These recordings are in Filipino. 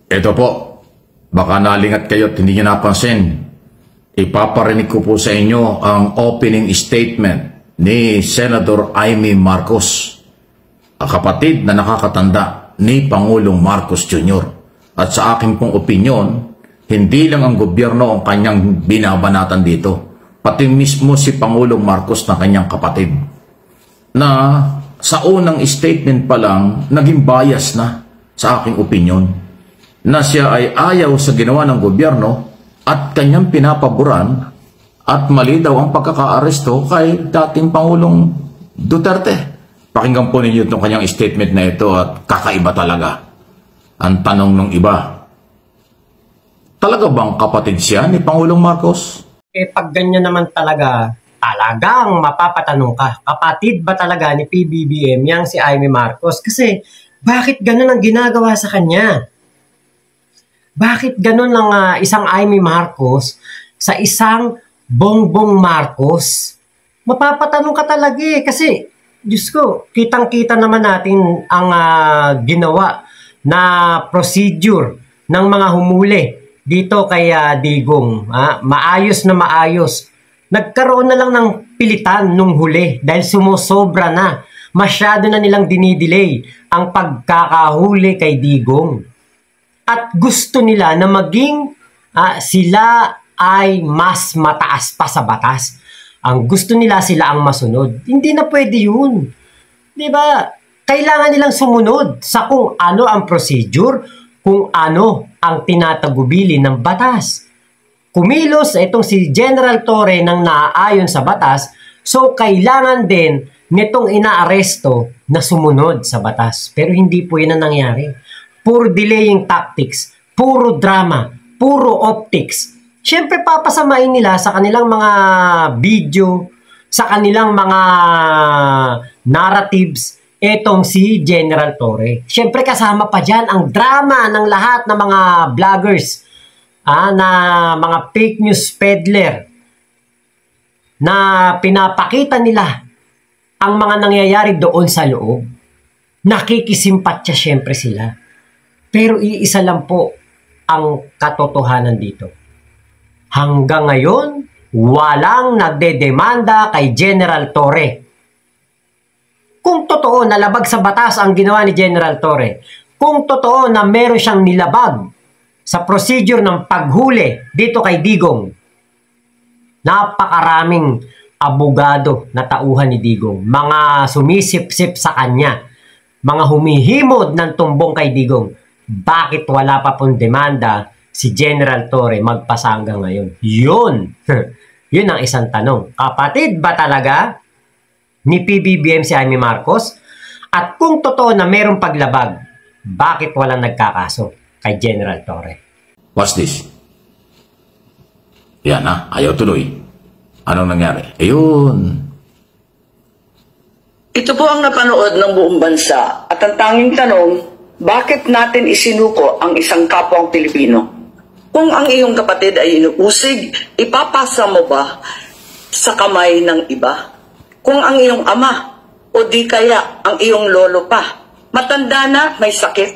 Ito po, baka nalingat kayo at hindi nyo napansin. Ipaparinig ko po sa inyo ang opening statement ni Senator Amy Marcos, ang kapatid na nakakatanda ni Pangulong Marcos Jr. At sa akin pong opinyon, hindi lang ang gobyerno ang kanyang binabanatan dito, pati mismo si Pangulong Marcos na kanyang kapatid, na sa unang statement pa lang, naging bias na sa aking opinyon, na siya ay ayaw sa ginawa ng gobyerno at kanyang pinapaboran at mali daw ang pagkakaaresto kay dating Pangulong Duterte. Pakinggan po ninyo itong kanyang statement na ito at kakaiba talaga. Ang tanong ng iba, talaga bang kapatid siya ni Pangulong Marcos? Pag ganyan naman talagang mapapatanong ka, kapatid ba talaga ni PBBM yang si Amy Marcos? Kasi bakit ganun ang ginagawa sa kanya? Bakit ganun ang isang Amy Marcos sa isang Bongbong Marcos? Mapapatanong ka talaga kasi, Diyos ko, kitang-kita naman natin ang ginawa na procedure ng mga humuli dito kay Digong. Maayos na maayos. Nagkaroon na lang ng pilitan nung huli dahil sumusobra na. Masyado na nilang dinidelay ang pagkakahuli kay Digong. At gusto nila na maging sila ay mas mataas pa sa batas. Ang gusto nila sila ang masunod. Hindi na pwede yun. Diba? Kailangan nilang sumunod sa kung ano ang procedure, kung ano ang tinatagubili ng batas. Kumilos itong si General Torre nang naaayon sa batas, so kailangan din nitong inaaresto na sumunod sa batas. Pero hindi po yun ang nangyari. Puro delaying tactics, puro drama, puro optics. Siyempre papasamain nila sa kanilang mga video, sa kanilang mga narratives, etong si General Torre. Siyempre kasama pa dyan ang drama ng lahat ng mga vloggers, na mga fake news peddler, na pinapakita nila ang mga nangyayari doon sa loob. Nakikisimpatya siyempre sila. Pero iisa lang po ang katotohanan dito. Hanggang ngayon, walang nagdedemanda kay General Torre. Kung totoo na labag sa batas ang ginawa ni General Torre, kung totoo na meron siyang nilabag sa procedure ng paghuli dito kay Digong, napakaraming abogado na tauhan ni Digong, mga sumisip-sip sa kanya, mga humihimod ng tumbong kay Digong. Bakit wala pa pong demanda si General Torre magpasa hanggang ngayon? Yun! Yun ang isang tanong. Kapatid ba talaga ni PBBM si Amy Marcos? At kung totoo na mayroong paglabag, bakit walang nagkakaso kay General Torre? What's this? Yan ayaw tuloy. Anong nangyari? Ayun. Ito po ang napanood ng buong bansa at ang tanging tanong, bakit natin isinuko ang isang kapwang Pilipino? Kung ang iyong kapatid ay inuusig, ipapasa mo ba sa kamay ng iba? Kung ang iyong ama o di kaya ang iyong lolo pa, matanda na, may sakit,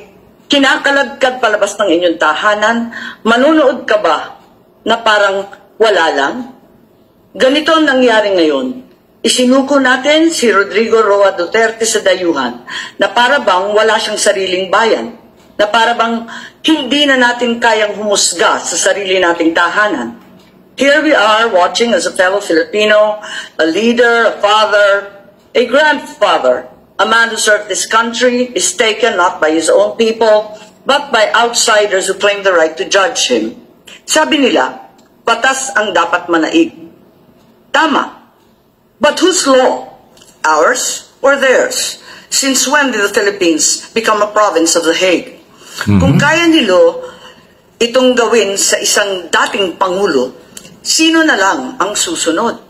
kinakalagkad palabas ng inyong tahanan, manunood ka ba na parang wala lang? Ganito ang nangyari ngayon. Isinuko natin si Rodrigo Roa Duterte sa dayuhan na para bang wala siyang sariling bayan, na para bang hindi na natin kayang humusga sa sarili nating tahanan. Here we are watching as a fellow Filipino, a leader, a father, a grandfather, a man who served this country is taken not by his own people, but by outsiders who claim the right to judge him. Sabi nila, batas ang dapat manaig. Tama. But whose law? Ours or theirs? Since when did the Philippines become a province of The Hague? Kung kaya nilo itong gawin sa isang dating Pangulo, sino na lang ang susunod?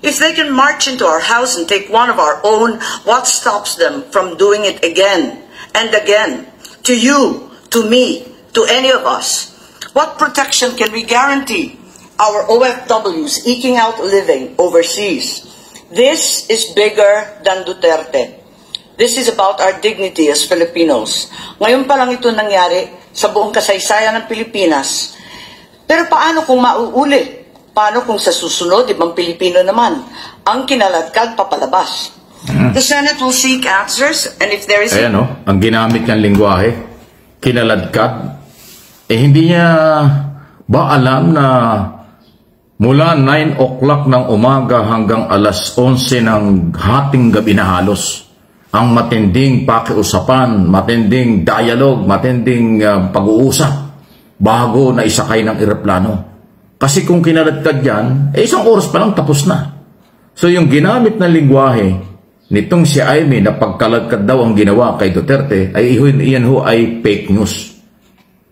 If they can march into our house and take one of our own, what stops them from doing it again and again? To you, to me, to any of us. What protection can we guarantee our OFWs eking out a living overseas? This is bigger than Duterte. This is about our dignity as Filipinos. Ngayon pa lang ito nangyari, sa buong kasaysayan ng Pilipinas. Pero paano kung mauulit? Paano kung sa susunod, ibang Pilipino naman ang kinaladkad papalabas? The Senate will seek answers, and if there is... Ayan, ang ginamit niyang lingwahe, kinaladkad. Hindi niya ba alam na mula 9 o'clock ng umaga hanggang alas 11 ng hating gabi na halos, ang matinding pakiusapan, matinding dialogue, matinding pag-uusap bago na isakay ng eroplano. Kasi kung kinaladkad yan, isang oras pa lang tapos na. So yung ginamit na lingwahe nitong si Aimee na pagkaladkad daw ang ginawa kay Duterte, ay iyan ho ay fake news.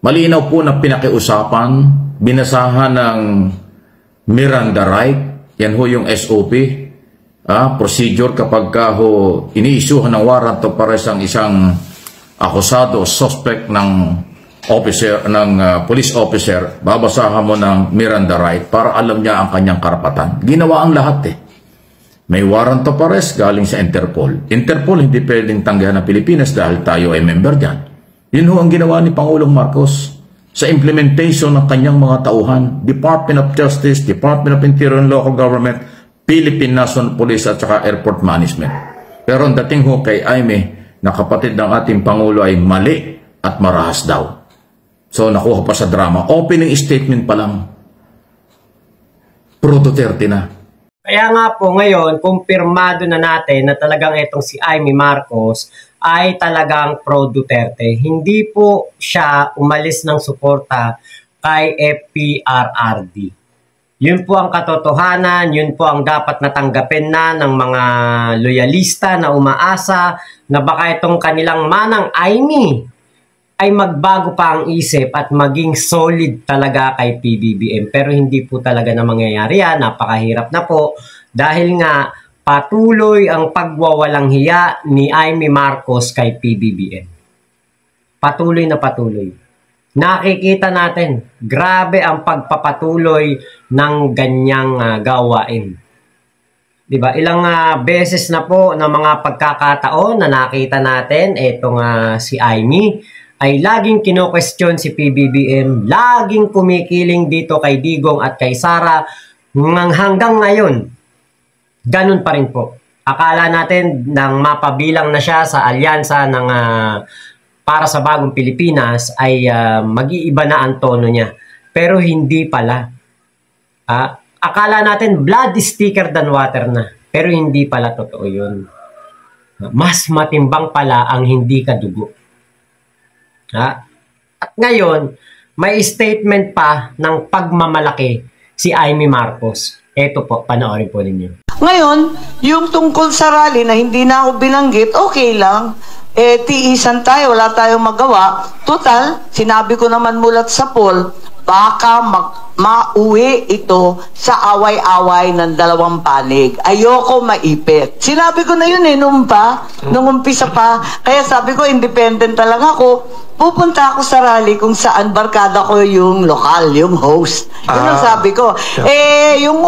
Malinaw po na pinakiusapan, binasahan ng Miranda right, yan ho yung SOP, procedure kapag ka ho iniisuhan ng warrant of arrest ang isang akusado o suspect ng officer, ng police officer, babasahan mo ng Miranda right para alam niya ang kanyang karapatan. Ginawa ang lahat May warrant of arrest galing sa Interpol. Interpol hindi pwedeng tanggihan ng Pilipinas dahil tayo ay member dyan. Yun ho ang ginawa ni Pangulong Marcos sa implementation ng kanyang mga tauhan, Department of Justice, Department of Interior and Local Government, Philippine National Police at saka Airport Management. Pero ang dating ho kay Aimee na kapatid ng ating Pangulo ay mali at marahas daw. So nakuha pa sa drama. Opening statement pa lang, pro Duterte na. Kaya nga po ngayon, kumpirmado na natin na talagang itong si Aimee Marcos ay talagang pro-Duterte. Hindi po siya umalis ng suporta kay FPRRD. Yun po ang katotohanan, yun po ang dapat natanggapin na ng mga loyalista na umaasa na baka itong kanilang manang Aimee ay magbago pa ang isip at maging solid talaga kay PBBM. Pero hindi po talaga na mangyayari yan. Napakahirap na po dahil nga patuloy ang pagwawalang hiya ni Aimee Marcos kay PBBM. Patuloy na patuloy. Nakikita natin, grabe ang pagpapatuloy ng ganyang gawain. Diba? Ilang beses na po na mga pagkakataon na nakita natin itong si Aimee ay laging kino-question si PBBM, laging kumikiling dito kay Digong at kay Sara hanggang ngayon. Ganun pa rin po. Akala natin nang mapabilang na siya sa alyansa ng para sa bagong Pilipinas ay mag-iiba na ang tono niya. Pero hindi pala. Akala natin blood is thicker than water na. Pero hindi pala totoo yun. Mas matimbang pala ang hindi kadugo. At ngayon, may statement pa ng pagmamalaki si Aimee Marcos. Ito po, panoorin po ninyo. Ngayon, yung tungkol sa rally na hindi na ako binanggit, okay lang. Tiisan tayo, wala tayong magawa. Total, sinabi ko naman mulat sa poll, baka mauwi ito sa away-away ng dalawang panig. Ayoko maipit. Sinabi ko na yun nung umpisa pa. Kaya sabi ko, independent talaga ako. Pupunta ako sa rally kung saan barkada ko yung lokal, yung host. Yun ang sabi ko. Yung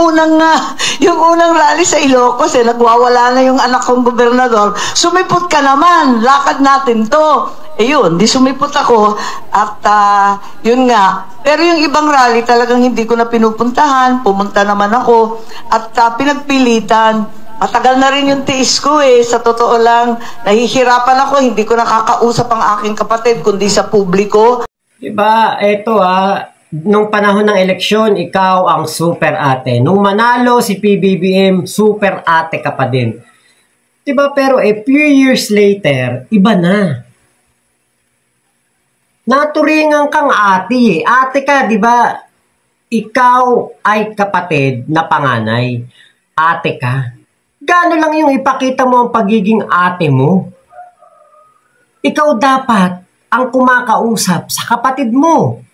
unang rally sa Ilocos, nagwawala na yung anak kong gobernador. Sumipot ka naman, lakad natin to. Yun, di sumipot ako at yun nga. Pero yung ibang rally talagang hindi ko na pinupuntahan, pumunta naman ako at pinagpilitan. Matagal na rin yung tiis ko sa totoo lang. Nahihirapan ako, hindi ko nakakausap ang aking kapatid kundi sa publiko. Diba, eto nung panahon ng eleksyon, ikaw ang super ate. Nung manalo si PBBM, super ate ka pa din. Diba, pero a few years later, iba na. Naturingan kang ate Ate ka, di ba? Ikaw ay kapatid na panganay. Ate ka. Gano'n lang yung ipakita mo ang pagiging ate mo. Ikaw dapat ang kumakausap sa kapatid mo.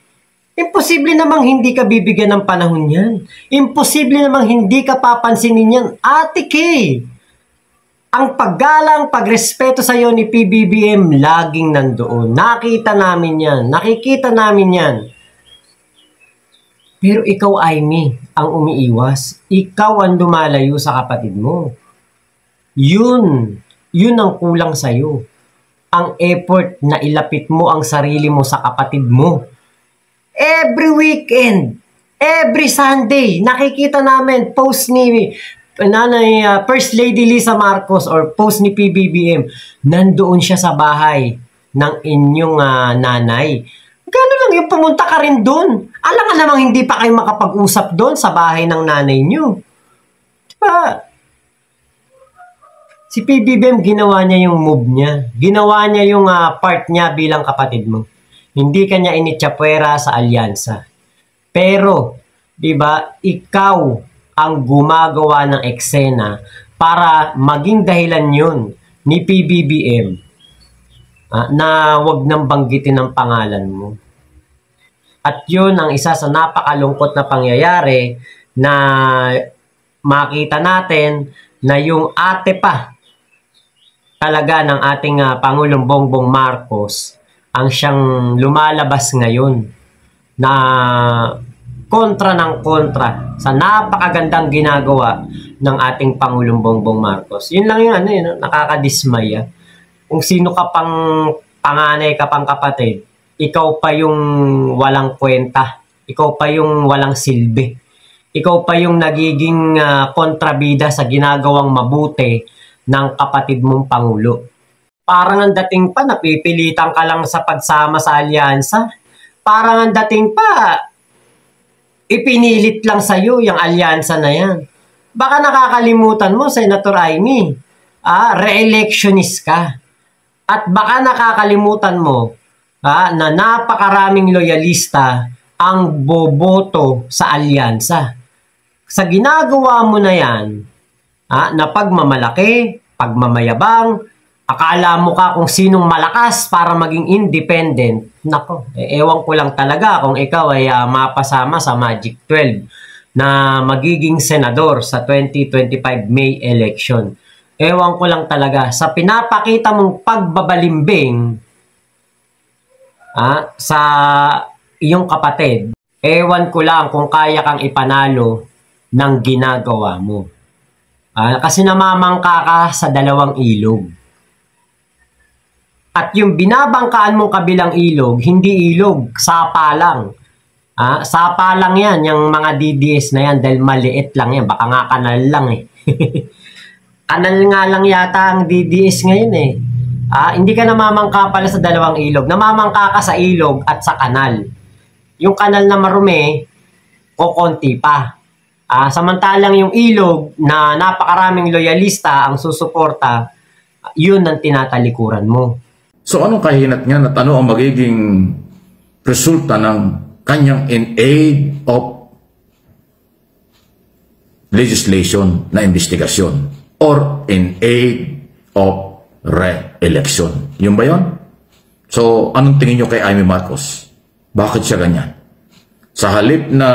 Imposible namang hindi ka bibigyan ng panahon yan. Imposible namang hindi ka papansinin yan. Ate ka. Ang paggalang, pagrespeto sa iyo ni PBBM laging nandoon. Nakita namin yan. Nakikita namin yan. Pero ikaw, Aimee, ang umiiwas. Ikaw ang lumalayo sa kapatid mo. Yun ang kulang sa iyo. ang effort na ilapit mo ang sarili mo sa kapatid mo? Every weekend, every Sunday, nakikita namin post ni First Lady Lisa Marcos or post ni PBBM, nandoon siya sa bahay ng inyong nanay. Gano'n lang yung pumunta ka rin doon. Alam nga namang hindi pa kayo makapag-usap doon sa bahay ng nanay nyo. Diba? Si PBBM, ginawa niya yung move niya. Ginawa niya yung part niya bilang kapatid mo. Hindi kanya initsapwera sa alyansa. Pero, diba, ikaw ang gumagawa ng eksena para maging dahilan yun ni PBBM na wag nang banggitin ang pangalan mo. At yun ang isa sa napakalungkot na pangyayari na makita natin na yung ate pa talaga ng ating Pangulong Bongbong Marcos ang siyang lumalabas ngayon na kontra ng kontra sa napakagandang ginagawa ng ating Pangulong Bongbong Marcos. Yun lang yung nakakadismaya. Kung sino ka pang panganay ka pang kapatid, ikaw pa yung walang kwenta. Ikaw pa yung walang silbi. Ikaw pa yung nagiging kontrabida sa ginagawang mabuti ng kapatid mong Pangulo. Parang ang dating pa, napipilitan ka lang sa pagsama sa alyansa. Parang ang dating pa, ipinilit lang sa'yo yung alyansa na yan. Baka nakakalimutan mo, Senator Amy, re-electionist ka. At baka nakakalimutan mo na napakaraming loyalista ang boboto sa alyansa. Sa ginagawa mo na yan, na pagmamalaki, pagmamayabang, akala mo ka kung sinong malakas para maging independent. Nako, ewan ko lang talaga kung ikaw ay mapasama sa Magic 12 na magiging senador sa 2025 May election. Ewan ko lang talaga sa pinapakita mong pagbabalimbing sa iyong kapatid. Ewan ko lang kung kaya kang ipanalo ng ginagawa mo. Kasi namamangka ka sa dalawang ilog. At yung binabangkaan mong kabilang ilog, hindi ilog, sapa lang. Sapa lang yan, yung mga DDS na yan, dahil maliit lang yan. Baka nga kanal lang eh. Kanal nga lang yata ang DDS ngayon eh. Hindi ka namamangka pala sa dalawang ilog. Namamangka ka sa ilog at sa kanal. Yung kanal na marumi, kukunti pa. Samantalang yung ilog na napakaraming loyalista ang susuporta, yun ang tinatalikuran mo. So anong kahinat niyan at ano ang magiging resulta ng kanyang in aid of legislation na investigasyon or in aid of re-election? Yun ba yun? So anong tingin nyo kay Amy Marcos? Bakit siya ganyan? Sa halip na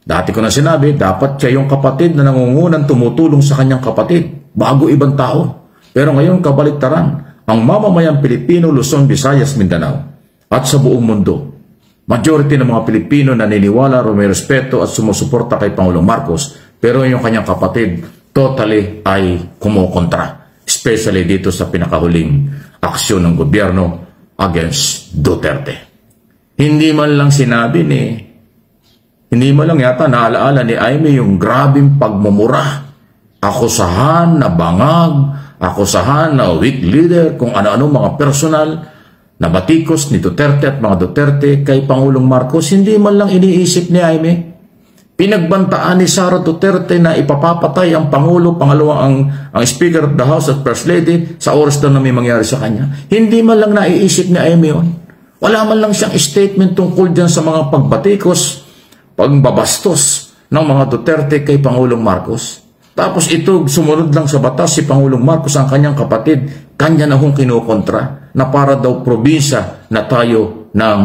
dati ko na sinabi, dapat siya yung kapatid na nangungunang tumutulong sa kanyang kapatid bago ibang tao. Pero ngayon kabaliktaran, ang mamamayang Pilipino, Luzon, Visayas, Mindanao at sa buong mundo, majority ng mga Pilipino naniniwala, may respeto at sumusuporta kay Pangulong Marcos, pero yung kanyang kapatid totally ay kumukontra, especially dito sa pinakahuling aksyon ng gobyerno against Duterte. Hindi man lang sinabi hindi mo lang yata naalaala ni Amy yung grabing pagmumura, akusahan na bangag, akusahan na weak leader, kung ano-ano mga personal na batikos ni Duterte at mga Duterte kay Pangulong Marcos. Hindi man lang iniisip ni Amy. Pinagbantaan ni Sara Duterte na ipapapatay ang Pangulo, ang Speaker of the House at First Lady sa oras daw na may mangyari sa kanya. Hindi man lang naiisip ni Amy yun. Wala man lang siyang statement tungkol dyan sa mga pagbatikos, pagbabastos ng mga Duterte kay Pangulong Marcos. Tapos ito, sumunod lang sa batas si Pangulong Marcos, ang kanyang kapatid, kanya na hong kinukontra na para daw probinsya na tayo ng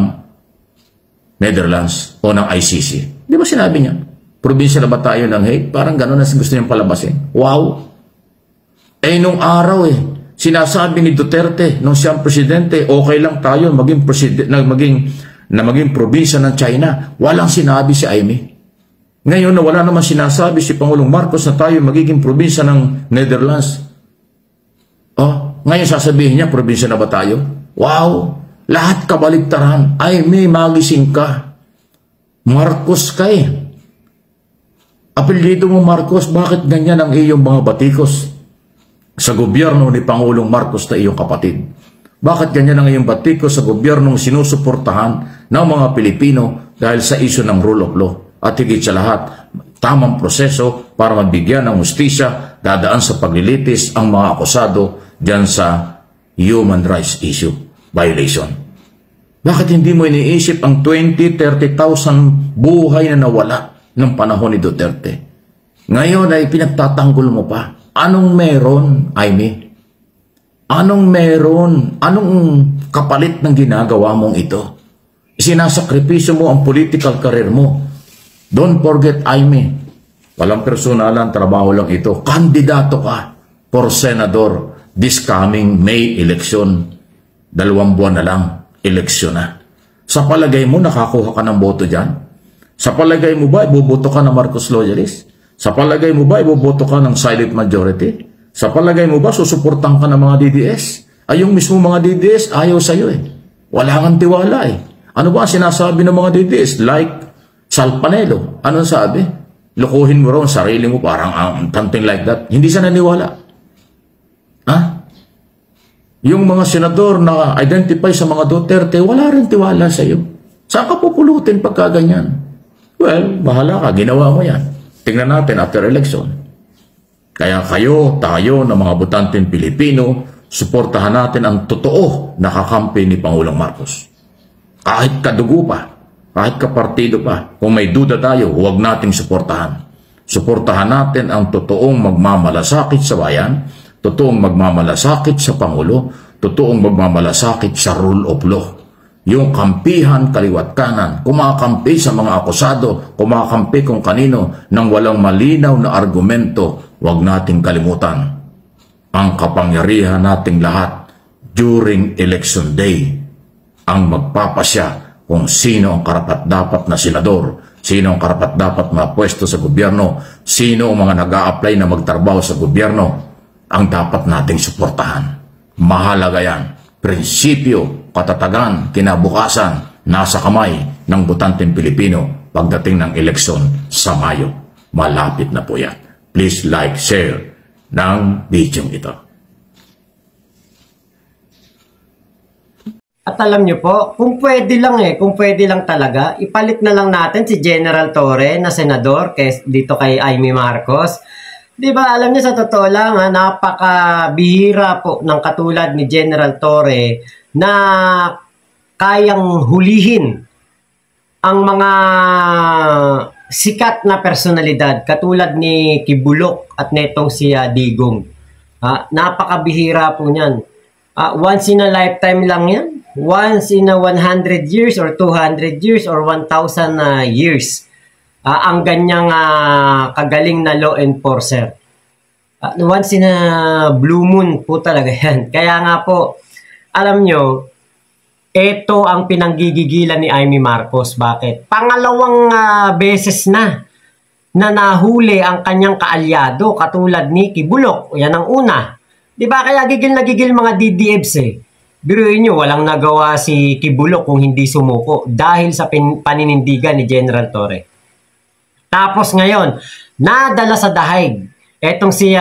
Netherlands o ng ICC. Di ba sinabi niya? Probinsya na ba tayo ng Hague? Parang gano'n na gusto niyang palabasin. Wow! Nung araw sinasabi ni Duterte, nung siyang presidente, okay lang tayo maging probinsya ng China. Walang sinabi si Amy. Ngayon na wala naman sinasabi si Pangulong Marcos na tayo magiging probinsya ng Netherlands. Ngayon sasabihin niya, probinsya na ba tayo? Wow! Lahat kabaligtaran. Ay, may magising ka. Marcos ka eh. Apelyido mo Marcos, bakit ganyan ang iyong mga batikos sa gobyerno ni Pangulong Marcos na iyong kapatid? Bakit ganyan ang iyong batikos sa gobyernong sinusuportahan ng mga Pilipino dahil sa isyu ng rule of law? At higit sa lahat, tamang proseso para magbigyan ng hustisya, dadaan sa paglilitis ang mga akusado dyan sa human rights issue violation. Bakit hindi mo iniisip ang 20-30,000 buhay na nawala ng panahon ni Duterte? Ngayon ay pinagtatanggol mo pa. Anong meron, Aimee? Anong meron? Anong kapalit ng ginagawa mong ito? Sinasakripisyo mo ang political career mo. Don't forget, Aimee, walang personalan, trabaho lang ito. Kandidato ka for senador this coming May election. 2 buwan na lang, eleksyon na. Sa palagay mo, nakakuha ka ng boto dyan? Sa palagay mo ba, iboboto ka ng Marcos loyalist? Sa palagay mo ba, iboboto ka ng silent majority? Sa palagay mo ba, susuportan ka ng mga DDS? Ay, yung mismo mga DDS, ayaw sa'yo eh. Wala kang tiwala eh. Ano ba ang sinasabi ng mga DDS? Like Sal Panelo. Anong sabi? Lukuhin mo raw ang sarili mo, parang something like that. Hindi siya naniwala. Ha? Yung mga senador na identify sa mga Duterte, wala rin tiwala sa iyo. Saan ka pupulutin pagka ganyan? Well, bahala ka, ginawa mo yan. Tingnan natin after election. Kaya kayo, tayo, na mga butanteng Pilipino, suportahan natin ang totoo na kakampi ni Pangulong Marcos. Kahit kadugo pa, kahit kapartido pa, kung may duda tayo, huwag nating suportahan. Suportahan natin ang totoong magmamalasakit sa bayan, totoong magmamalasakit sa Pangulo, totoong magmamalasakit sa rule of law. Yung kampihan kaliwat kanan, kumakampi sa mga akusado, kumakampi kung kanino nang walang malinaw na argumento, huwag nating kalimutan ang kapangyarihan nating lahat during election day ang magpapasya kung sino ang karapat-dapat na senador, sino ang karapat-dapat na pwesto sa gobyerno, sino ang mga nag-a-apply na magtrabaho sa gobyerno, ang dapat nating suportahan. Mahalaga yan. Prinsipyo, katatagan, kinabukasan, nasa kamay ng butanteng Pilipino pagdating ng eleksyon sa Mayo. Malapit na po yan. Please like, share ng video ito. At alam nyo po, kung pwede lang talaga, ipalit na lang natin si General Torre na senador dito kay Aimee Marcos. Di ba, alam niyo sa totoo lang, napakabihira po ng katulad ni General Torre na kayang hulihin ang mga sikat na personalidad katulad ni Kibulok at netong si Digong. Napakabihira po niyan. Once in a lifetime lang yan. Once in a 100 years or 200 years or 1,000 years. Ang ganyang kagaling na law enforcer. Once in a blue moon po talaga yan. Kaya nga po, alam nyo, ito ang pinanggigigilan ni Aimee Marcos. Bakit? Pangalawang beses na nahuli ang kanyang kaalyado katulad ni Kibulok. Yan ang una. Diba? Kaya gigil na gigil mga DDFs eh. Biruin nyo, walang nagawa si Kibulok kung hindi sumuko dahil sa paninindigan ni General Torre. Tapos ngayon, nadala sa dahig etong si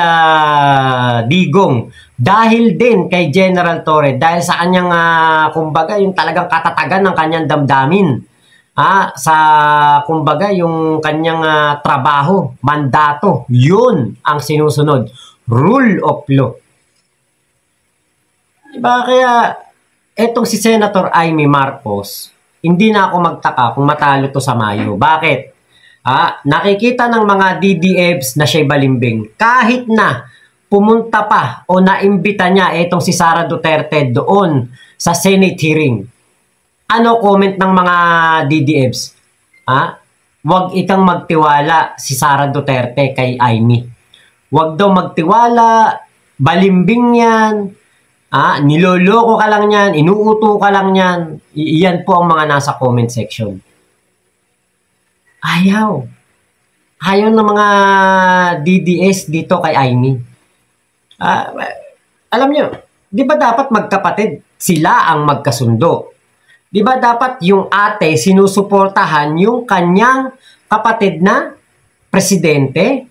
Digong dahil din kay General Torre, dahil sa kanyang kumbaga yung talagang katatagan ng kanyang damdamin. Sa kumbaga yung kanyang trabaho, mandato, yun ang sinusunod. Rule of law. Diba? Kaya etong si Senator Aimee Marcos, hindi na ako magtaka kung matalo to sa Mayo. Bakit? Nakikita ng mga DDFs na siya'y balimbing. Kahit na pumunta pa o naimbita niya itong si Sara Duterte doon sa Senate hearing. Ano comment ng mga DDFs? Huwag ikang magtiwala si Sara Duterte kay Aimee. Huwag daw magtiwala, balimbing yan, niloloko ka lang yan, inuuto ka lang yan. Iyan po ang mga nasa comment section. Ayaw ng mga DDS dito kay Aimee. Alam nyo, Di ba dapat magkapatid? Sila ang magkasundo. Di ba dapat yung ate sinusuportahan yung kanyang kapatid na presidente?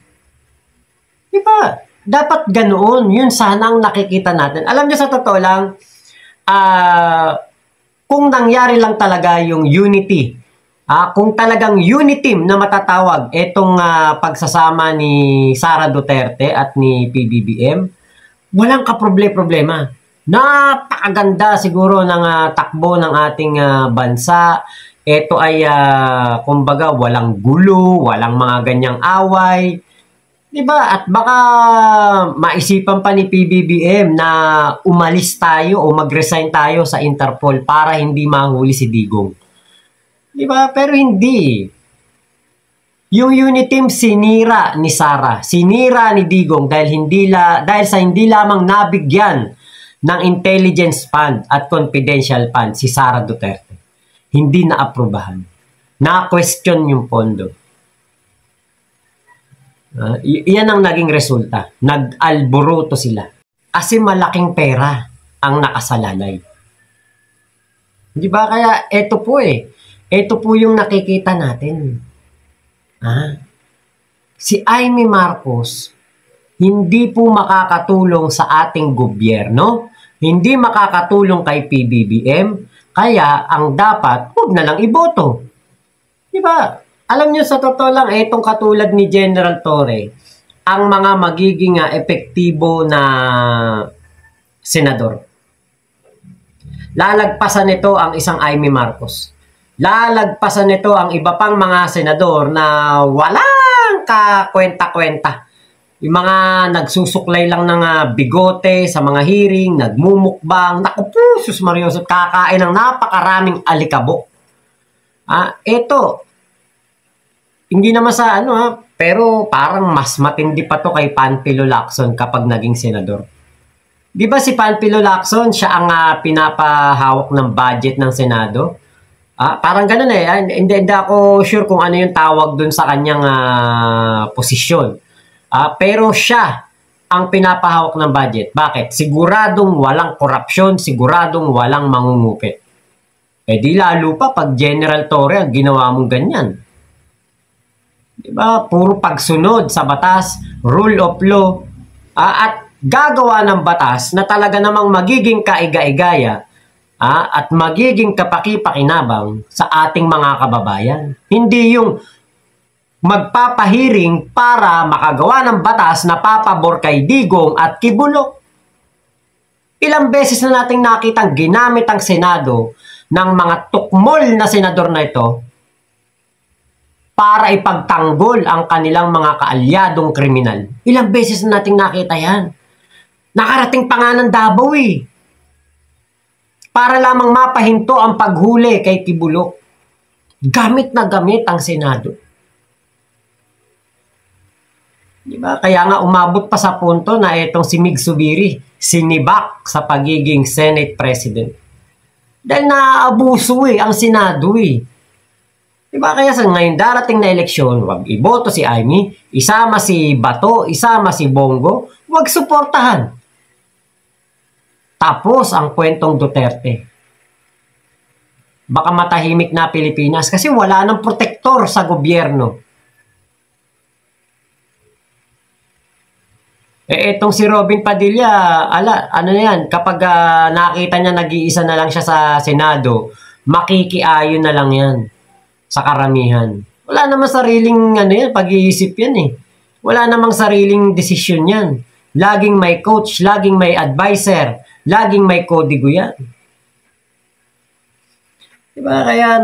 Di ba? Dapat ganoon. Yun sana ang nakikita natin. Alam niyo, sa totoo lang, kung nangyari lang talaga yung unity, kung talagang uniteam na matatawag itong pagsasama ni Sara Duterte at ni PBBM, walang kaproblema. Napakaganda siguro ng takbo ng ating bansa. Ito ay, kumbaga, walang gulo, walang mga ganyang away. Diba? At baka maisipan pa ni PBBM na umalis tayo o mag-resign tayo sa Interpol para hindi mahuli si Digong. Diba? Pero hindi. Yung unit team sinira ni Sara, sinira ni Digong dahil sa hindi lamang nabigyan ng intelligence fund at confidential fund si Sara Duterte. Hindi na-aprobahan. Na-question yung pondo. Iyan ang naging resulta. Nag-alboroto sila. Kasi malaking pera ang nakasalalay. Di ba? Kaya ito po ito po yung nakikita natin. Si Amy Marcos hindi po makakatulong sa ating gobyerno, hindi makakatulong kay PBBM, kaya ang dapat, huwag na lang iboto. Di ba? Alam niyo, sa totoo lang, itong katulad ni General Torre, ang mga magiging epektibo na senador. Lalagpasan nito ang isang Amy Marcos. Lalagpasan nito ang iba pang mga senador na walang kakwenta-kwenta. Yung mga nagsusuklay lang ng bigote sa mga hearing, nagmumukbang, naku po, sus Marios, kakain ng napakaraming alikabok. Ito, hindi naman sa pero parang mas matindi pa to kay Panfilo Lacson kapag naging senador. Di ba si Panfilo Lacson, siya ang pinapahawak ng budget ng Senado? Parang ganun hindi ako sure kung ano yung tawag dun sa kanyang posisyon. Pero siya ang pinapahawak ng budget. Bakit? Siguradong walang korupsyon, siguradong walang mangungupit. Di lalo pa pag General Torre ang ginawa mong ganyan. Diba? Puro pagsunod sa batas, rule of law, at gagawa ng batas na talaga namang magiging kaiga-igaya at magiging kapaki-pakinabang sa ating mga kababayan. Hindi yung magpapahiring para makagawa ng batas na papabor kay Digong at Kibulok. Ilang beses na nating nakitang ginamit ang Senado ng mga tukmol na senador na ito para ipagtanggol ang kanilang mga kaalyadong kriminal. Ilang beses na nating nakita yan. Nakarating pa nga ng Davao para lamang mapahinto ang paghuli kay Kibulok. Gamit na gamit ang Senado. Diba? Kaya nga umabot pa sa punto na itong si Mig Zubiri sinibak sa pagiging Senate President. Dahil naaabuso ang Senado Diba? Kaya sa ngayon darating na eleksyon, wag iboto si Amy, isama si Bato, isama si Bongo, wag suportahan. Tapos ang kwentong Duterte. Baka matahimik na Pilipinas kasi wala nang protektor sa gobyerno. Etong si Robin Padilla, ano na yan, kapag nakita niya nag-iisa na lang siya sa Senado, makikiayon na lang yan sa karamihan. Wala namang sariling pag-iisip yan Wala namang sariling desisyon yan. Laging may coach, laging may advisor, laging may kodigo yan. Diba? Kaya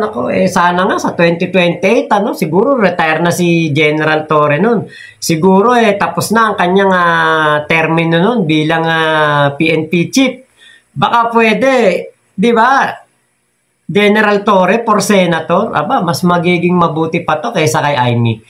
sana nga sa 2028, siguro retire na si General Torre nun. Siguro tapos na ang kanyang termino nun bilang PNP chief. Baka pwede, di ba? General Torre for senator, mas magiging mabuti pa to kaysa kay Amy.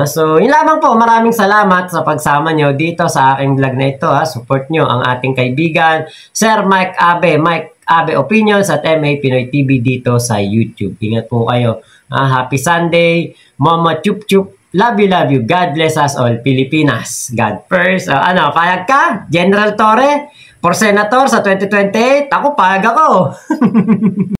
So, yun lamang po. Maraming salamat sa pagsama nyo dito sa aking vlog na ito. Support nyo ang ating kaibigan, Sir Mike Abe Opinions at MA Pinoy TV dito sa YouTube. Ingat po kayo. Happy Sunday. Mama chup chup. Love you. God bless us all, Pilipinas. God first. Ano, payag ka? General Torre? For Senator sa 2028? Ako, payag ako.